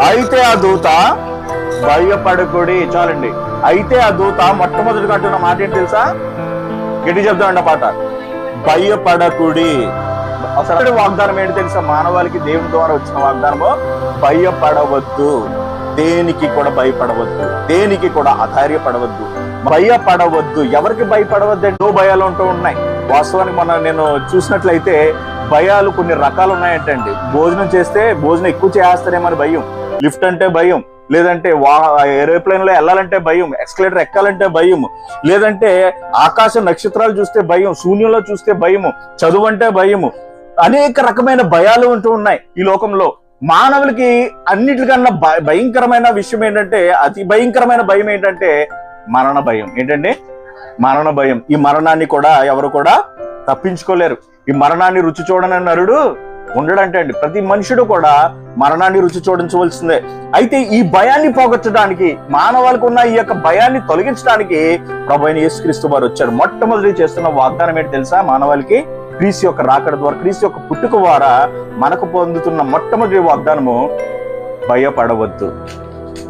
అయితే ఆ దూత భయపడకుడి. చాలండి. అయితే ఆ దూత మొట్టమొదటిగా అంటున్న మాట ఏంటి తెలుసా? గట్టి చెప్తామండి ఆ పాట. భయపడకుడి. అసలు వాగ్దానం ఏంటి తెలుసా? మానవాళికి దేవుని ద్వారా వచ్చిన వాగ్దానము భయపడవద్దు, దేనికి కూడా భయపడవద్దు, దేనికి కూడా అధైర్యపడవద్దు, భయపడవద్దు. ఎవరికి భయపడవద్దు? ఎన్నో భయాలు ఉంటూ ఉన్నాయి. వాస్తవానికి మనం నేను చూసినట్లయితే భయాలు కొన్ని రకాలు ఉన్నాయంటండి. భోజనం చేస్తే భోజనం ఎక్కువ చేస్తారేమని భయం, లిఫ్ట్ అంటే భయం, లేదంటే ఏరోప్లేన్ లో వెళ్ళాలంటే భయం, ఎక్స్కలేటర్ ఎక్కాలంటే భయం, లేదంటే ఆకాశ నక్షత్రాలు చూస్తే భయం, శూన్యంలో చూస్తే భయము, చదువు అంటే భయము. అనేక రకమైన భయాలు ఉంటూ ఉన్నాయి ఈ లోకంలో. మానవులకి అన్నిటికన్నా భయంకరమైన విషయం ఏంటంటే, అతి భయంకరమైన భయం ఏంటంటే మరణ భయం. ఏంటండి? మరణ భయం. ఈ మరణాన్ని కూడా ఎవరు కూడా తప్పించుకోలేరు. ఈ మరణాన్ని రుచి చూడని నరుడు ఉండడంటే అండి. ప్రతి మనుషుడు కూడా మరణాన్ని రుచి చూడించవలసిందే. అయితే ఈ భయాన్ని పోగొట్టడానికి, మానవాళికి ఉన్న ఈ యొక్క భయాన్ని తొలగించడానికి ప్రభువైన యేసుక్రీస్తు వారు వచ్చారు. మొట్టమొదటి చేస్తున్న వాగ్దానం ఏంటి తెలుసా? మానవాళికి క్రీస్తు యొక్క రాకడ ద్వారా, క్రీస్తు యొక్క పుట్టుక ద్వారా మనకు పొందుతున్న మొట్టమొదటి వాగ్దానము భయపడవద్దు,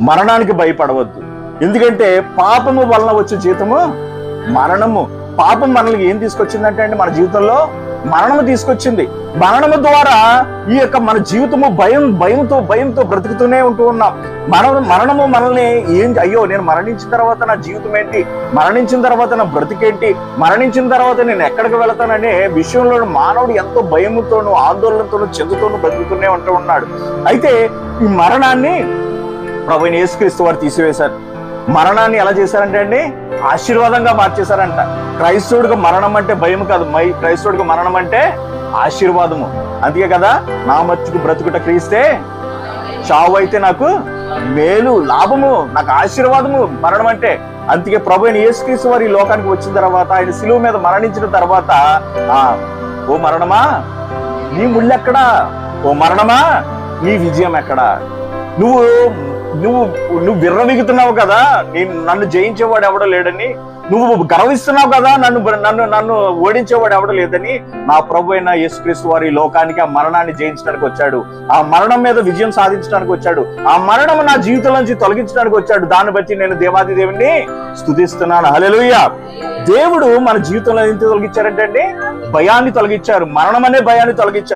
మరణానికి భయపడవద్దు. ఎందుకంటే పాపము వలన వచ్చే జీతము మరణము. పాపం మనల్ని ఏం తీసుకొచ్చిందంటే అండి, మన జీవితంలో మరణము తీసుకొచ్చింది. మరణము ద్వారా ఈ యొక్క మన జీవితము భయంతో బ్రతుకుతూనే ఉంటూ ఉన్నాం. మరణము మనల్ని అయ్యో నేను మరణించిన తర్వాత నా జీవితం ఏంటి, మరణించిన తర్వాత నా బ్రతికేంటి, మరణించిన తర్వాత నేను ఎక్కడికి వెళతాననే విషయంలో మానవుడు ఎంతో భయముతోనూ ఆందోళనతోనూ చెందుతోనూ బ్రతుకుతూనే ఉంటూ ఉన్నాడు. అయితే ఈ మరణాన్ని ప్రభువైన యేసుక్రీస్తు వారు తీసివేశారు. మరణాన్ని ఎలా చేశారంటే అండి, ఆశీర్వాదంగా మార్చేశారంట. క్రైస్తవుడికి మరణం అంటే భయం కాదు, క్రైస్తవుడికి మరణం అంటే ఆశీర్వాదము. అందుకే కదా, నా మట్టుకు బ్రతుకుట క్రీస్తే, చావు అయితే నాకు మేలు, లాభము, నాకు ఆశీర్వాదము మరణం అంటే. అందుకే ప్రభువైన యేసుక్రీస్తు వారు ఈ లోకానికి వచ్చిన తర్వాత, ఆయన శిలువ మీద మరణించిన తర్వాత, ఓ మరణమా నీ ముళ్ళెక్కడా, ఓ మరణమా నీ విజయం ఎక్కడా, నువ్వు విర్రవిగుతున్నావు కదా, నన్ను జయించేవాడు ఎవడో లేడని, నువ్వు గర్విస్తున్నావు కదా, నన్ను ఓడించేవాడు ఎవడో లేదని. నా ప్రభు అయిన యేసుక్రీస్తు వారి లోకానికి ఆ మరణాన్ని జయించడానికి వచ్చాడు, ఆ మరణం మీద విజయం సాధించడానికి వచ్చాడు, ఆ మరణం నా జీవితం నుంచి తొలగించడానికి వచ్చాడు. దాన్ని బట్టి నేను దేవాది దేవుణ్ణి స్తుతిస్తున్నాను. హల్లెలూయా. దేవుడు మన జీవితంలో ఏం తొలగించారంటే అండి, భయాన్ని తొలగించారు. మరణం అనే భయాన్ని తొలగించారు.